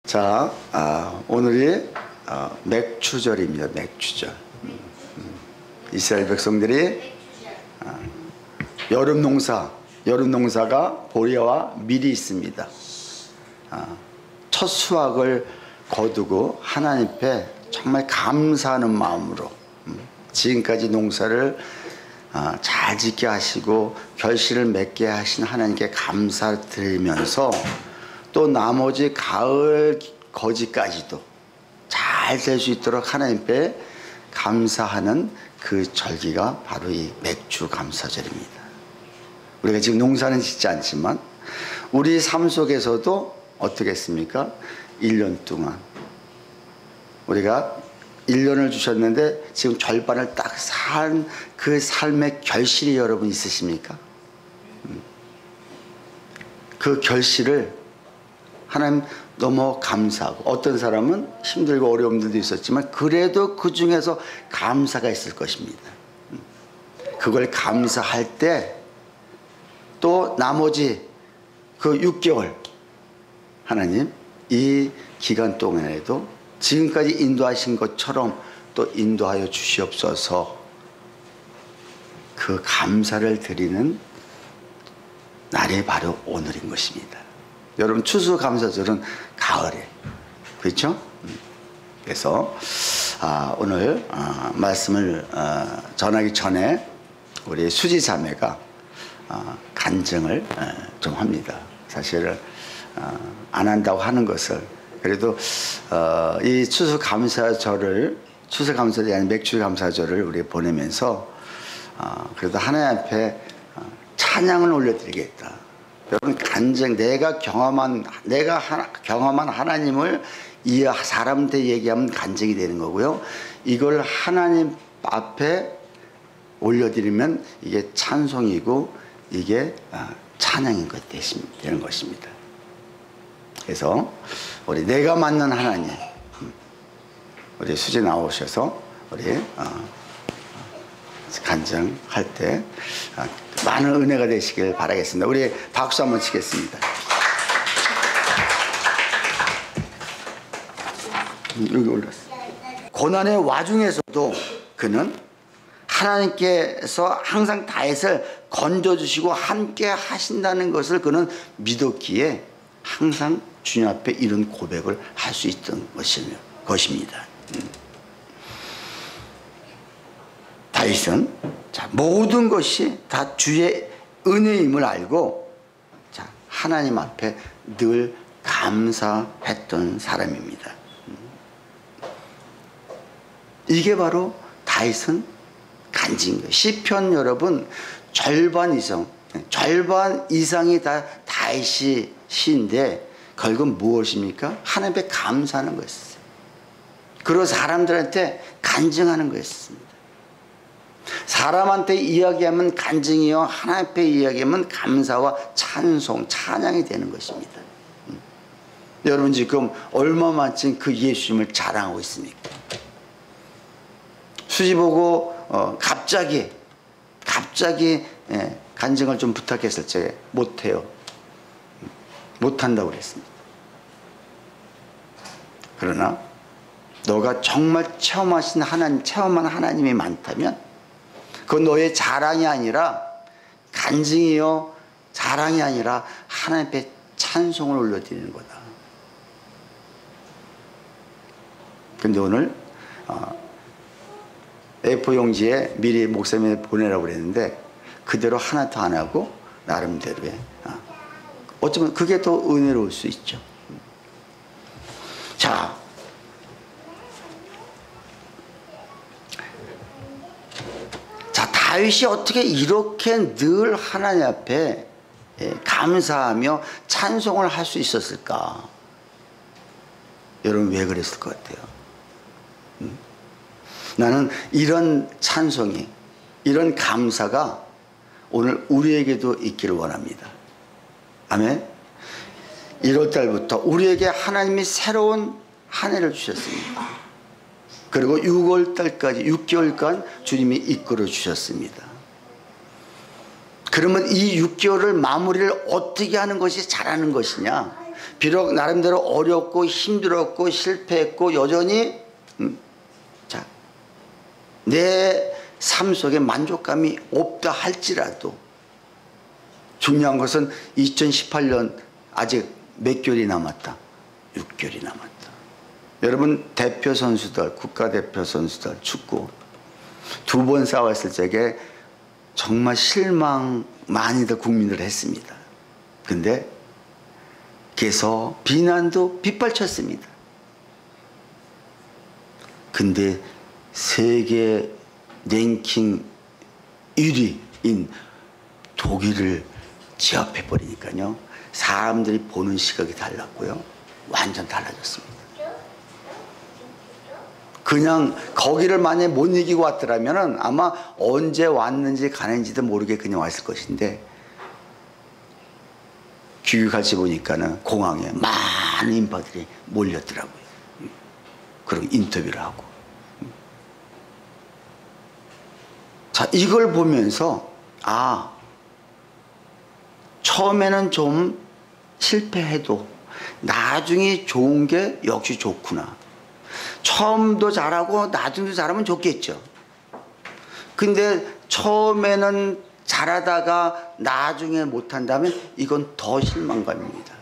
자, 오늘이 맥추절입니다. 맥추절. 이스라엘 백성들이 여름 농사가 보리와 밀이 있습니다. 첫 수확을 거두고 하나님께 정말 감사하는 마음으로 지금까지 농사를 잘 짓게 하시고 결실을 맺게 하신 하나님께 감사드리면서 또 나머지 가을 거지까지도 잘 될 수 있도록 하나님께 감사하는 그 절기가 바로 이 맥주 감사절입니다. 우리가 지금 농사는 짓지 않지만 우리 삶 속에서도 어떻게 했습니까? 1년 동안 우리가 1년을 주셨는데 지금 절반을 딱 산 그 삶의 결실이 여러분 있으십니까? 그 결실을 하나님 너무 감사하고, 어떤 사람은 힘들고 어려움들도 있었지만 그래도 그 중에서 감사가 있을 것입니다. 그걸 감사할 때 또 나머지 그 6개월 하나님 이 기간 동안에도 지금까지 인도하신 것처럼 또 인도하여 주시옵소서. 그 감사를 드리는 날이 바로 오늘인 것입니다. 여러분, 추수감사절은 가을에, 그렇죠? 그래서 오늘 말씀을 전하기 전에 우리 수지 자매가 간증을 좀 합니다. 사실 안 한다고 하는 것을, 그래도 이 추수감사절이 아닌 맥주감사절을 우리 보내면서 그래도 하나님 앞에 찬양을 올려드리겠다. 여러분, 간증, 내가 경험한 하나님을 이 사람한테 얘기하면 간증이 되는 거고요. 이걸 하나님 앞에 올려드리면 이게 찬송이고 이게 찬양인 것 되는 것입니다. 그래서 우리 내가 만난 하나님, 우리 수지 나오셔서 우리 간증할 때 많은 은혜가 되시길 바라겠습니다. 우리 박수 한번 치겠습니다. 여기 올랐어요. 고난의 와중에서도 그는 하나님께서 항상 다윗을 건져주시고 함께 하신다는 것을 그는 믿었기에 항상 주님 앞에 이런 고백을 할 수 있던 것입니다. 다윗은 모든 것이 다 주의 은혜임을 알고 하나님 앞에 늘 감사했던 사람입니다. 이게 바로 다윗은 간증인 거예요. 시편 여러분 절반 이상이 다 다윗이 시인데 결국은 무엇입니까? 하나님께 감사하는 거였어요. 그리고 사람들한테 간증하는 거였습니다. 사람한테 이야기하면 간증이요, 하나님 앞에 이야기하면 감사와 찬송, 찬양이 되는 것입니다. 여러분 지금 얼마만큼 그 예수님을 자랑하고 있습니까? 수지 보고 갑자기 간증을 좀 부탁했을 때 못해요. 못한다고 그랬습니다. 그러나 너가 정말 체험한 하나님이 많다면 그건 너의 자랑이 아니라, 간증이요 자랑이 아니라 하나님 앞에 찬송을 올려드리는 거다. 근데 오늘 A4 용지에 미리 목사님에 보내라고 그랬는데 그대로 하나도 안 하고 나름대로의 어쩌면 그게 더 은혜로울 수 있죠. 자, 다윗이 어떻게 이렇게 늘 하나님 앞에 감사하며 찬송을 할 수 있었을까? 여러분 왜 그랬을 것 같아요? 나는 이런 찬송이, 이런 감사가 오늘 우리에게도 있기를 원합니다. 아멘. 1월달부터 우리에게 하나님이 새로운 한 해를 주셨습니다. 그리고 6월달까지 6개월간 주님이 이끌어 주셨습니다. 그러면 이 6개월을 마무리를 어떻게 하는 것이 잘하는 것이냐? 비록 나름대로 어렵고 힘들었고 실패했고 여전히 자, 내 삶 속에 만족감이 없다 할지라도 중요한 것은 2018년 아직 몇 개월이 남았다. 6개월이 남았다. 여러분 대표 선수들, 국가대표 선수들 축구 두 번 싸웠을 적에 정말 실망 많이들 국민들 했습니다. 근데 계속 비난도 빗발쳤습니다. 근데 세계 랭킹 1위인 독일을 제압해 버리니까요. 사람들이 보는 시각이 달랐고요. 완전 달라졌습니다. 그냥 거기를 만약에 못 이기고 왔더라면 아마 언제 왔는지 가는지도 모르게 그냥 왔을 것인데 귀국같이 보니까는 공항에 많은 인파들이 몰렸더라고요. 그리고 인터뷰를 하고. 자, 이걸 보면서 아, 처음에는 좀 실패해도 나중에 좋은 게 역시 좋구나. 처음도 잘하고 나중에도 잘하면 좋겠죠. 근데 처음에는 잘하다가 나중에 못한다면 이건 더 실망감입니다.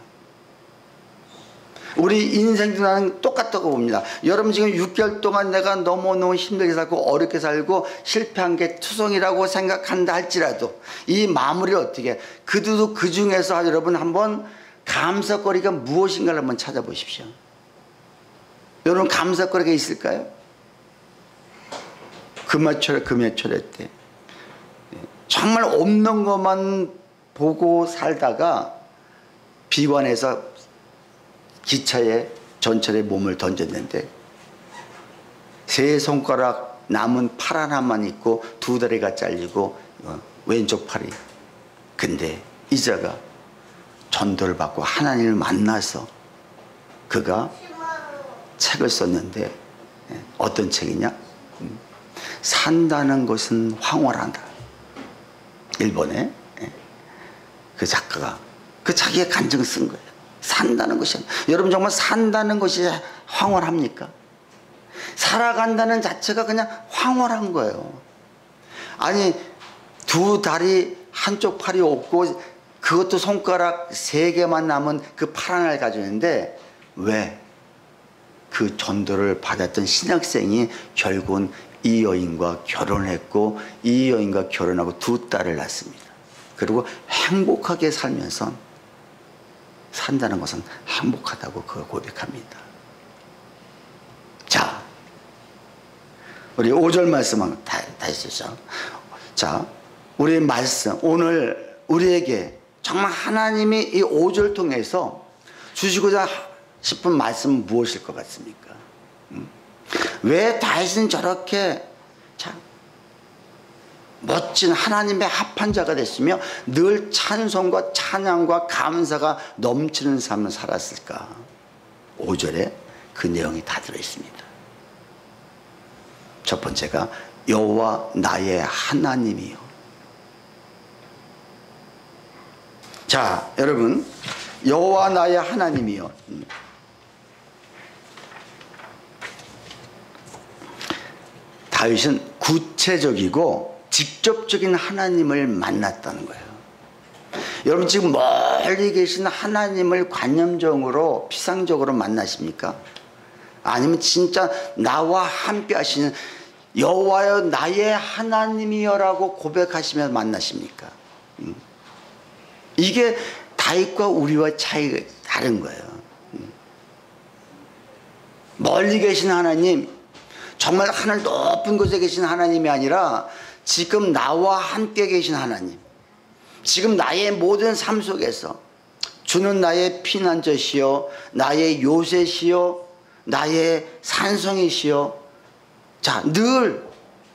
우리 인생도 나는 똑같다고 봅니다. 여러분 지금 6개월 동안 내가 너무너무 힘들게 살고 어렵게 살고 실패한 게 투성이라고 생각한다 할지라도 이 마무리를 어떻게 해? 그도 그 중에서 여러분 한번 감사거리가 무엇인가를 한번 찾아보십시오. 여러분 감사거리가 있을까요? 금요철에 때 정말 없는 것만 보고 살다가 비관해서 기차에 전철에 몸을 던졌는데 세 손가락 남은 팔 하나만 있고 두 다리가 잘리고 왼쪽 팔이. 근데 이자가 전도를 받고 하나님을 만나서 그가 책을 썼는데 어떤 책이냐? 산다는 것은 황홀하다. 일본의 그 작가가 그 자기의 간증을 쓴 거예요. 산다는 것이, 여러분 정말 산다는 것이 황홀합니까? 살아간다는 자체가 그냥 황홀한 거예요. 아니 두 다리 한쪽 팔이 없고 그것도 손가락 3개만 남은 그 팔 하나를 가지고 있는데 왜? 그 전도를 받았던 신학생이 결국은 이 여인과 결혼했고 이 여인과 결혼하고 2 딸을 낳습니다. 그리고 행복하게 살면서 산다는 것은 행복하다고 그걸 고백합니다. 자, 우리 5절 말씀은 다 했었죠. 자, 우리 말씀 오늘 우리에게 정말 하나님이 이 5절 통해서 주시고자 싶은 말씀은 무엇일 것 같습니까? 왜 다윗은 저렇게 참 멋진 하나님의 합한 자가 됐으며 늘 찬송과 찬양과 감사가 넘치는 삶을 살았을까? 5절에 그 내용이 다 들어있습니다. 첫 번째가 여호와 나의 하나님이요. 자, 여러분 여호와 나의 하나님이요. 다윗은 구체적이고 직접적인 하나님을 만났다는 거예요. 여러분 지금 멀리 계신 하나님을 관념적으로 피상적으로 만나십니까? 아니면 진짜 나와 함께 하시는 여호와여 나의 하나님이여라고 고백하시며 만나십니까? 이게 다윗과 우리와 차이가 다른 거예요. 멀리 계신 하나님, 정말 하늘 높은 곳에 계신 하나님이 아니라 지금 나와 함께 계신 하나님, 지금 나의 모든 삶 속에서 주는 나의 피난처시요 나의 요새시요 나의 산성이시요. 자, 늘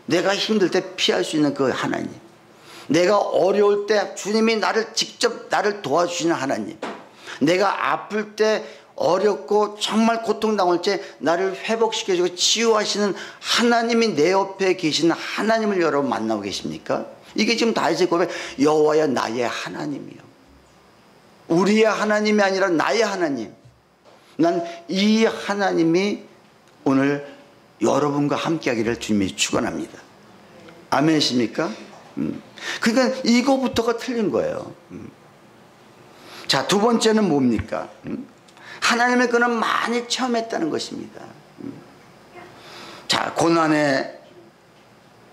내가 힘들 때 피할 수 있는 그 하나님, 내가 어려울 때 주님이 나를 직접 나를 도와주시는 하나님, 내가 아플 때 어렵고 정말 고통당할 때 나를 회복시켜주고 치유하시는 하나님이 내 옆에 계시는 하나님을 여러분 만나고 계십니까? 이게 지금 다윗의 고백, 여호와여 나의 하나님이요. 우리의 하나님이 아니라 나의 하나님. 난 이 하나님이 오늘 여러분과 함께하기를 주님이 축원합니다. 아멘이십니까? 그러니까 이거부터가 틀린 거예요. 자, 두 번째는 뭡니까? 하나님의 그는 많이 체험했다는 것입니다. 자, 고난에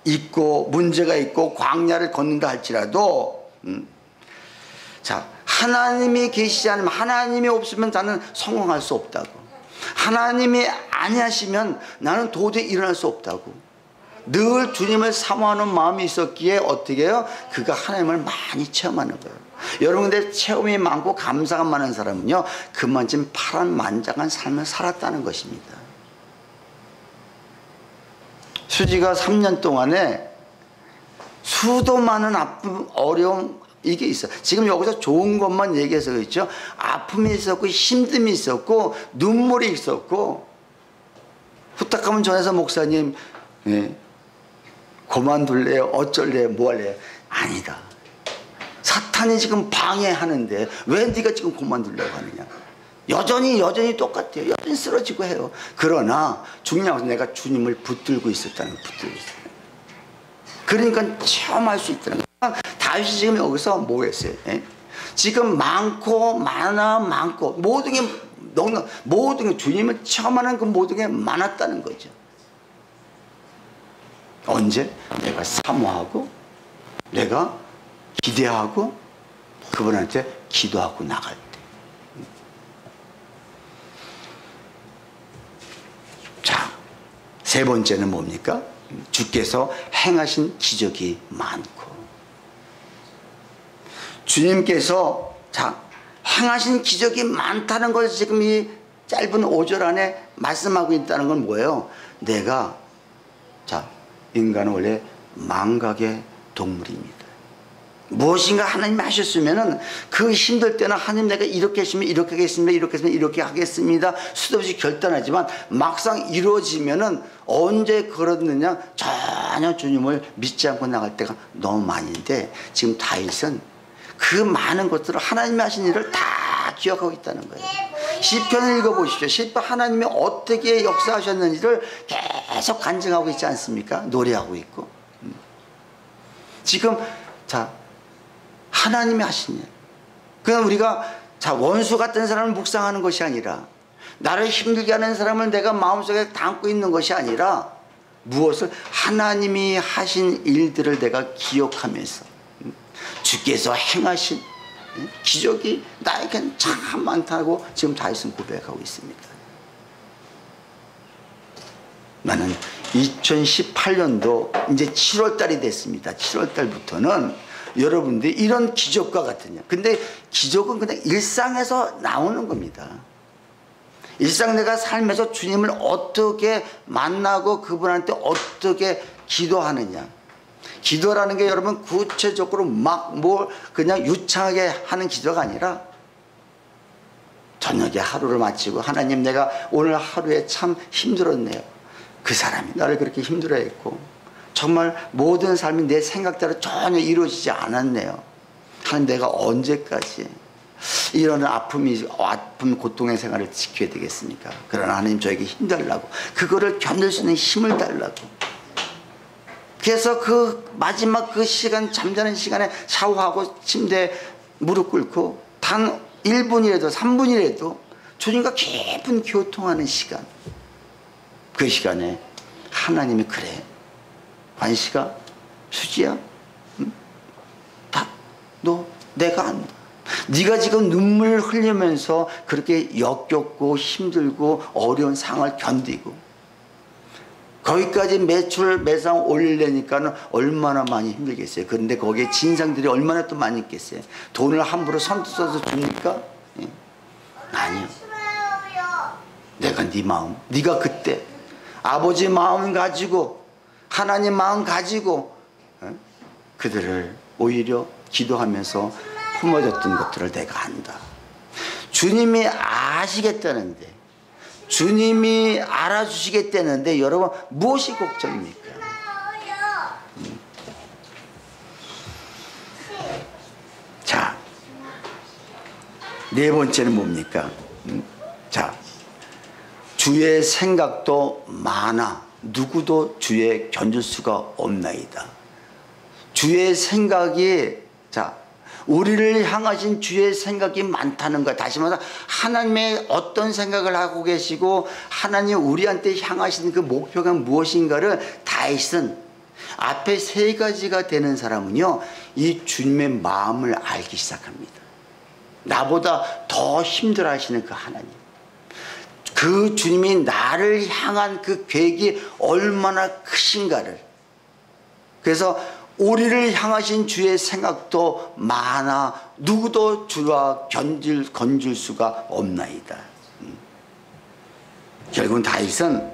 있고 문제가 있고 광야를 걷는다 할지라도 자, 하나님이 계시지 않으면, 하나님이 없으면 나는 성공할 수 없다고. 하나님이 아니하시면 나는 도저히 일어날 수 없다고. 늘 주님을 사모하는 마음이 있었기에 어떻게 해요? 그가 하나님을 많이 체험하는 거예요. 여러분들 체험이 많고 감사가 많은 사람은요, 그만큼 파란만장한 삶을 살았다는 것입니다. 수지가 3년 동안에 수도 많은 아픔, 어려움, 이게 있어. 지금 여기서 좋은 것만 얘기해서 그렇죠. 아픔이 있었고 힘듦이 있었고 눈물이 있었고, 후딱하면 전에서 목사님 그만둘래요? 어쩔래요? 뭐 할래요? 아니다. 사탄이 지금 방해하는데 왜 네가 지금 그만두려고 하느냐. 여전히 똑같아요. 여전히 쓰러지고 해요. 그러나 중요한 것은 내가 주님을 붙들고 있었다는 거예요. 붙들고 있어요. 그러니까 체험할 수 있다는 거예요. 다윗이 지금 여기서 뭐 했어요? 지금 많고 모든 게 모든 게 주님을 체험하는 그 모든 게 많았다는 거죠. 언제? 내가 사모하고 내가 기대하고 그분한테 기도하고 나갈 때. 자, 세 번째는 뭡니까? 주께서 행하신 기적이 많고. 주님께서 자, 행하신 기적이 많다는 걸 지금 이 짧은 5절 안에 말씀하고 있다는 건 뭐예요? 내가 자, 인간은 원래 망각의 동물입니다. 무엇인가 하나님이 하셨으면은 그 힘들 때는 하나님 내가 이렇게 했으면 이렇게 하겠습니다. 이렇게 했으면 이렇게 하겠습니다. 수도 없이 결단하지만 막상 이루어지면은 언제 그러느냐? 전혀 주님을 믿지 않고 나갈 때가 너무 많은데 지금 다윗은 그 많은 것들을 하나님이 하신 일을 다 기억하고 있다는 거예요. 시편을 읽어보십시오. 시편 하나님이 어떻게 역사하셨는지를 계속 간증하고 있지 않습니까? 노래하고 있고. 지금 자, 하나님이 하신 일. 그냥 우리가 자, 원수 같은 사람을 묵상하는 것이 아니라, 나를 힘들게 하는 사람을 내가 마음속에 담고 있는 것이 아니라, 무엇을 하나님이 하신 일들을 내가 기억하면서 주께서 행하신 기적이 나에겐 참 많다고 지금 다윗은 고백하고 있습니다. 나는 2018년도 이제 7월달이 됐습니다. 7월달부터는 여러분들이 이런 기적과 같으냐. 근데 기적은 그냥 일상에서 나오는 겁니다. 일상 내가 삶에서 주님을 어떻게 만나고 그분한테 어떻게 기도하느냐. 기도라는 게 여러분 구체적으로 막 뭘 그냥 유창하게 하는 기도가 아니라, 저녁에 하루를 마치고 하나님 내가 오늘 하루에 참 힘들었네요. 그 사람이 나를 그렇게 힘들어했고 정말 모든 삶이 내 생각대로 전혀 이루어지지 않았네요. 하나님 내가 언제까지 이런 아픔 고통의 생활을 지켜야 되겠습니까? 그러나 하나님 저에게 힘 달라고, 그거를 견딜 수 있는 힘을 달라고. 그래서 그 마지막 그 시간, 잠자는 시간에 샤워하고 침대에 무릎 꿇고 단 1분이라도 3분이라도 주님과 깊은 교통하는 시간, 그 시간에 하나님이 그래 관시가 수지야, 너 내가 안다. 네가 지금 눈물 흘리면서 그렇게 역겹고 힘들고 어려운 상황을 견디고 거기까지 매상 올리려니까는 얼마나 많이 힘들겠어요. 그런데 거기에 진상들이 얼마나 또 많이 있겠어요. 돈을 함부로 선뜻 써서 줍니까? 아니요. 내가 네 마음, 네가 그때 아버지 마음 가지고 하나님 마음 가지고 그들을 오히려 기도하면서 품어줬던 것들을 내가 안다. 주님이 아시겠다는데, 주님이 알아주시겠다는데 여러분 무엇이 걱정입니까? 자, 네 번째는 뭡니까? 자, 주의 생각도 많아 누구도 주의 견줄 수가 없나이다. 주의 생각이, 자, 우리를 향하신 주의 생각이 많다는 것. 다시 말해서 하나님의 어떤 생각을 하고 계시고 하나님 우리한테 향하신 그 목표가 무엇인가를 다윗은 앞에 세 가지가 되는 사람은요, 이 주님의 마음을 알기 시작합니다. 나보다 더 힘들어 하시는 그 하나님, 그 주님이 나를 향한 그 계획이 얼마나 크신가를. 그래서 우리를 향하신 주의 생각도 많아 누구도 주와 건질 수가 없나이다. 결국은 다윗은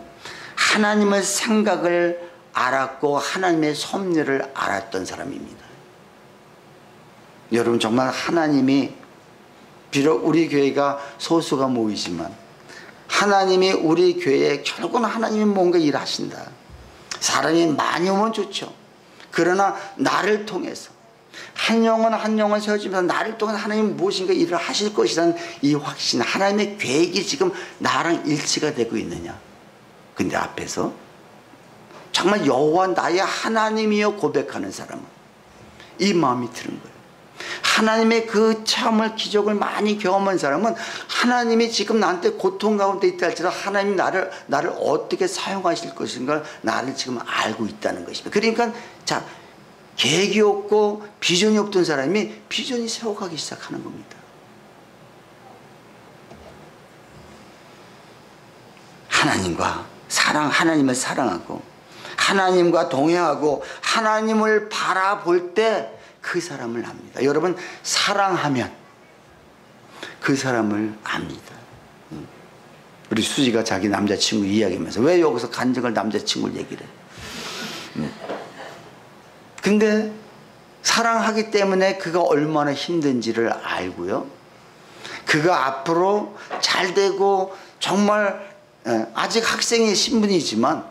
하나님의 생각을 알았고 하나님의 섭리를 알았던 사람입니다. 여러분, 정말 하나님이, 비록 우리 교회가 소수가 모이지만 하나님이 우리 교회에 결국은 하나님이 뭔가 일하신다. 사람이 많이 오면 좋죠. 그러나 나를 통해서 한 영혼 세워지면서 나를 통해서 하나님이 무엇인가 일을 하실 것이라는 이 확신, 하나님의 계획이 지금 나랑 일치가 되고 있느냐. 근데 앞에서 정말 여호와 나의 하나님이여 고백하는 사람은 이 마음이 드는 거예요. 하나님의 그 체험을, 기적을 많이 경험한 사람은 하나님이 지금 나한테 고통 가운데 있다 할지라도 하나님이 나를 어떻게 사용하실 것인가 나를 지금 알고 있다는 것입니다. 그러니까 자, 계획이 없고 비전이 없던 사람이 비전이 세워가기 시작하는 겁니다. 하나님을 사랑하고 하나님과 동행하고 하나님을 바라볼 때 그 사람을 압니다. 여러분, 사랑하면 그 사람을 압니다. 우리 수지가 자기 남자친구 이야기하면서 왜 여기서 간증을 남자친구를 얘기를 해? 근데 사랑하기 때문에 그가 얼마나 힘든지를 알고요, 그가 앞으로 잘 되고 정말 아직 학생의 신분이지만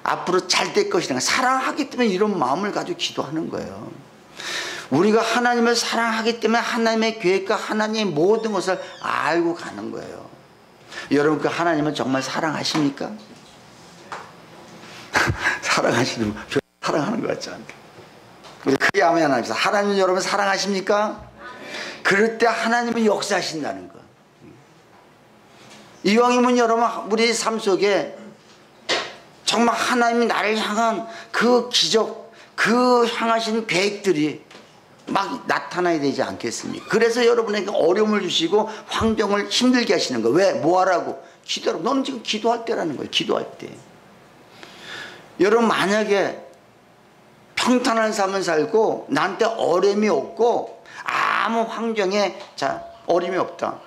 앞으로 잘 될 것이다, 사랑하기 때문에 이런 마음을 가지고 기도하는 거예요. 우리가 하나님을 사랑하기 때문에 하나님의 계획과 하나님의 모든 것을 알고 가는 거예요. 여러분, 그 하나님은 정말 사랑하십니까? 사랑하시는 분, 사랑하는 것 같지 않게. 우리 크게 아멘 하나님께서, 하나님 여러분 사랑하십니까? 그럴 때 하나님은 역사하신다는 거. 이왕이면 여러분, 우리 삶 속에 정말 하나님이 나를 향한 그 기적, 그 향하신 계획들이 막 나타나야 되지 않겠습니까? 그래서 여러분에게 어려움을 주시고 환경을 힘들게 하시는 거예요. 왜? 뭐 하라고? 기도하라고. 너는 지금 기도할 때라는 거예요. 기도할 때. 여러분, 만약에 평탄한 삶을 살고 나한테 어려움이 없고 아무 환경에 어려움이 없다,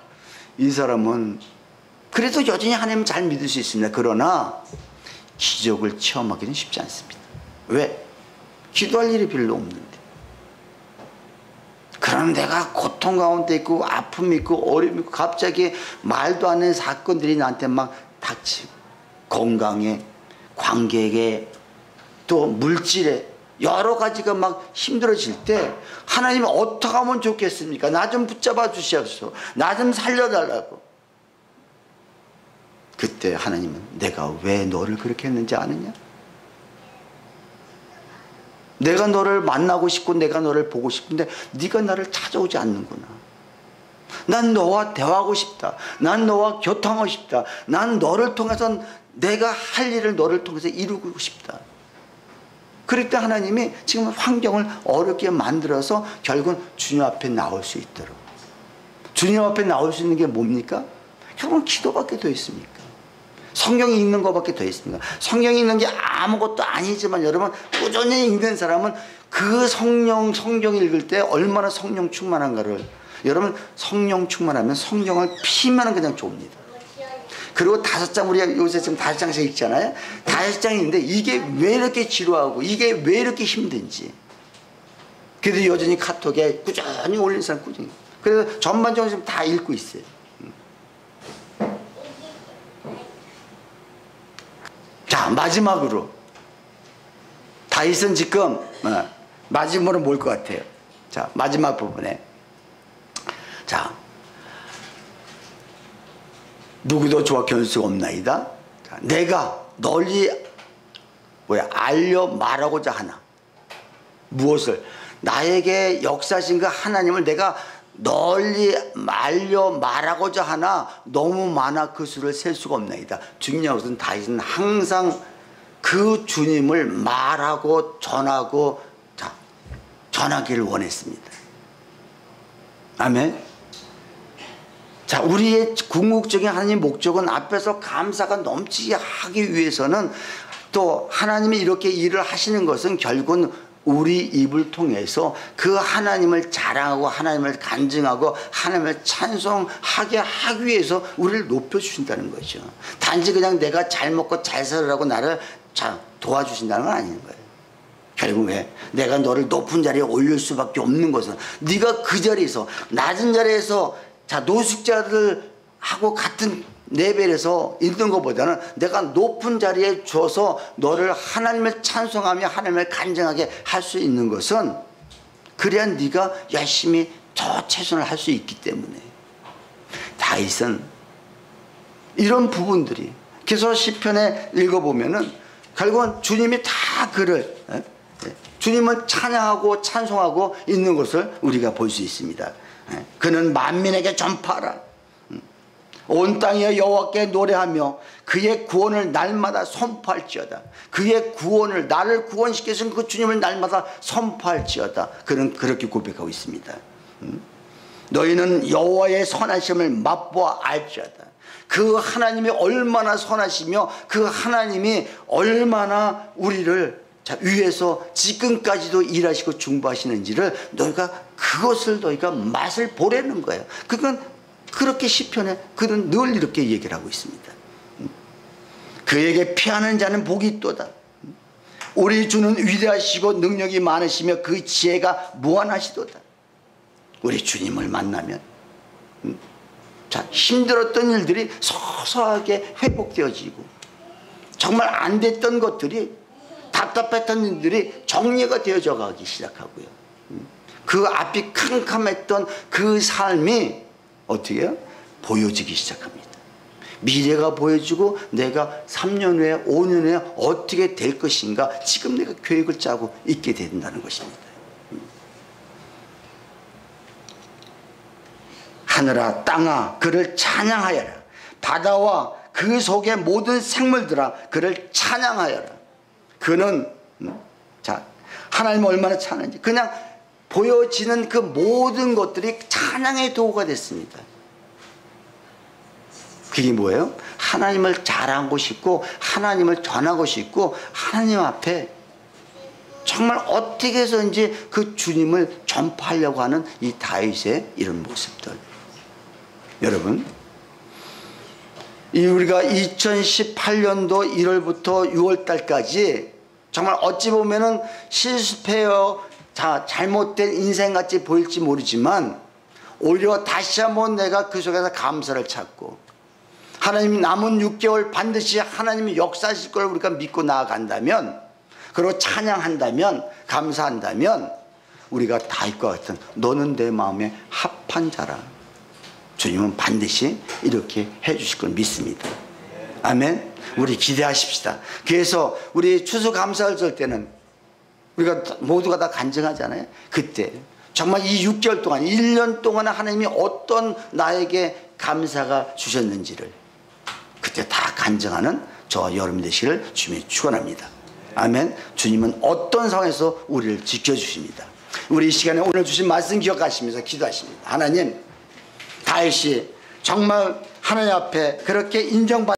이 사람은 그래도 여전히 하나님 잘 믿을 수 있습니다. 그러나 기적을 체험하기는 쉽지 않습니다. 왜? 기도할 일이 별로 없는데. 그럼 내가 고통 가운데 있고 아픔이 있고 어려움이 있고 갑자기 말도 안 되는 사건들이 나한테 막 닥치고, 건강에, 관계에, 또 물질에 여러 가지가 막 힘들어질 때 하나님이 어떻게 하면 좋겠습니까? 나 좀 붙잡아 주시옵소서, 나 좀 살려달라고. 그때 하나님은 내가 왜 너를 그렇게 했는지 아느냐? 내가 너를 만나고 싶고 내가 너를 보고 싶은데 네가 나를 찾아오지 않는구나. 난 너와 대화하고 싶다. 난 너와 교통하고 싶다. 난 너를 통해서 내가 할 일을 너를 통해서 이루고 싶다. 그럴 때 하나님이 지금 환경을 어렵게 만들어서 결국은 주님 앞에 나올 수 있도록. 주님 앞에 나올 수 있는 게 뭡니까? 결국은 기도밖에 더 있습니까? 성경이 읽는 것밖에 더 있습니다. 성경이 읽는 게 아무것도 아니지만 여러분, 꾸준히 읽는 사람은 그 성경 읽을 때 얼마나 성령 충만한가를, 여러분, 성령 충만하면 성경을 피면 그냥 좁니다. 그리고 5장, 우리가 요새 지금 5장씩 읽잖아요. 5장인데 이게 왜 이렇게 지루하고 이게 왜 이렇게 힘든지. 그래도 여전히 카톡에 꾸준히 올린 사람 꾸준히. 그래서 전반적으로 지금 다 읽고 있어요. 자, 마지막으로 다윗은 지금 마지막으로 뭘 것 같아요? 자, 마지막 부분에, 자, 누구도 저와 견줄 수가 없나이다. 내가 널리 알려 말하고자 하나. 무엇을? 나에게 역사하신 그 하나님을 내가 널리 알려 말하고자 하나 너무 많아 그 수를 셀 수가 없나이다. 중요한 것은 다윗은 항상 그 주님을 말하고 전하고 전하기를 원했습니다. 아멘. 자, 우리의 궁극적인 하나님의 목적은 앞에서 감사가 넘치게 하기 위해서는 또 하나님이 이렇게 일을 하시는 것은 결국은 우리 입을 통해서 그 하나님을 자랑하고 하나님을 간증하고 하나님을 찬송하게 하기 위해서 우리를 높여주신다는 거죠. 단지 그냥 내가 잘 먹고 잘 살으라고 나를 도와주신다는 건 아닌 거예요. 결국에 내가 너를 높은 자리에 올릴 수밖에 없는 것은 네가 그 자리에서 낮은 자리에서 노숙자들하고 같은 레벨에서 있는 것보다는 내가 높은 자리에 줘서 너를 하나님을 찬송하며 하나님을 간증하게 할 수 있는 것은 그래야 네가 열심히 더 최선을 할 수 있기 때문에 다윗은 이런 부분들이 그래서 시편에 읽어보면은 결국은 주님이 다 그를 주님을 찬양하고 찬송하고 있는 것을 우리가 볼 수 있습니다. 그는 만민에게 전파하라. 온 땅에 여호와께 노래하며 그의 구원을 날마다 선포할지어다. 그의 구원을 나를 구원시키신 그 주님을 날마다 선포할지어다. 그는 그렇게 고백하고 있습니다. 너희는 여호와의 선하심을 맛보아 알지어다. 그 하나님이 얼마나 선하시며 그 하나님이 얼마나 우리를 위해서 지금까지도 일하시고 중보하시는지를 그것을 너희가 맛을 보라는 거예요. 그건 그렇게 시편에 그는 늘 이렇게 얘기를 하고 있습니다. 그에게 피하는 자는 복이 있도다. 우리 주는 위대하시고 능력이 많으시며 그 지혜가 무한하시도다. 우리 주님을 만나면 힘들었던 일들이 서서하게 회복되어지고 정말 안 됐던 것들이 답답했던 일들이 정리가 되어져 가기 시작하고요. 그 앞이 캄캄했던 그 삶이 어떻게 해요? 보여지기 시작합니다. 미래가 보여지고 내가 3년 후에 5년 후에 어떻게 될 것인가 지금 내가 계획을 짜고 있게 된다는 것입니다. 하늘아 땅아 그를 찬양하여라. 바다와 그 속의 모든 생물들아 그를 찬양하여라. 그는 하나님 얼마나 찬양한지 그냥 보여지는 그 모든 것들이 찬양의 도구가 됐습니다. 그게 뭐예요? 하나님을 자랑하고 싶고 하나님을 전하고 싶고 하나님 앞에 정말 어떻게 해서인지 그 주님을 전파하려고 하는 이 다윗의 이런 모습들. 여러분, 우리가 2018년도 1월부터 6월달까지 정말 어찌 보면은 실패여 잘못된 인생같이 보일지 모르지만 오히려 다시 한번 내가 그 속에서 감사를 찾고 하나님이 남은 6개월 반드시 하나님이 역사하실 걸 우리가 믿고 나아간다면 그리고 찬양한다면 감사한다면 우리가 다윗과 같은 너는 내 마음에 합한 자라. 주님은 반드시 이렇게 해주실 걸 믿습니다. 아멘. 우리 기대하십시다. 그래서 우리 추수감사를 줄 때는 우리가 모두가 다 간증하잖아요. 그때 정말 이 6개월 동안 1년 동안 하나님이 어떤 나에게 감사가 주셨는지를 그때 다 간증하는 저와 여러분 되시기를 주님이 축원합니다. 아멘. 주님은 어떤 상황에서 우리를 지켜주십니다. 우리 이 시간에 오늘 주신 말씀 기억하시면서 기도하십니다. 하나님, 다윗이 정말 하나님 앞에 그렇게 인정받는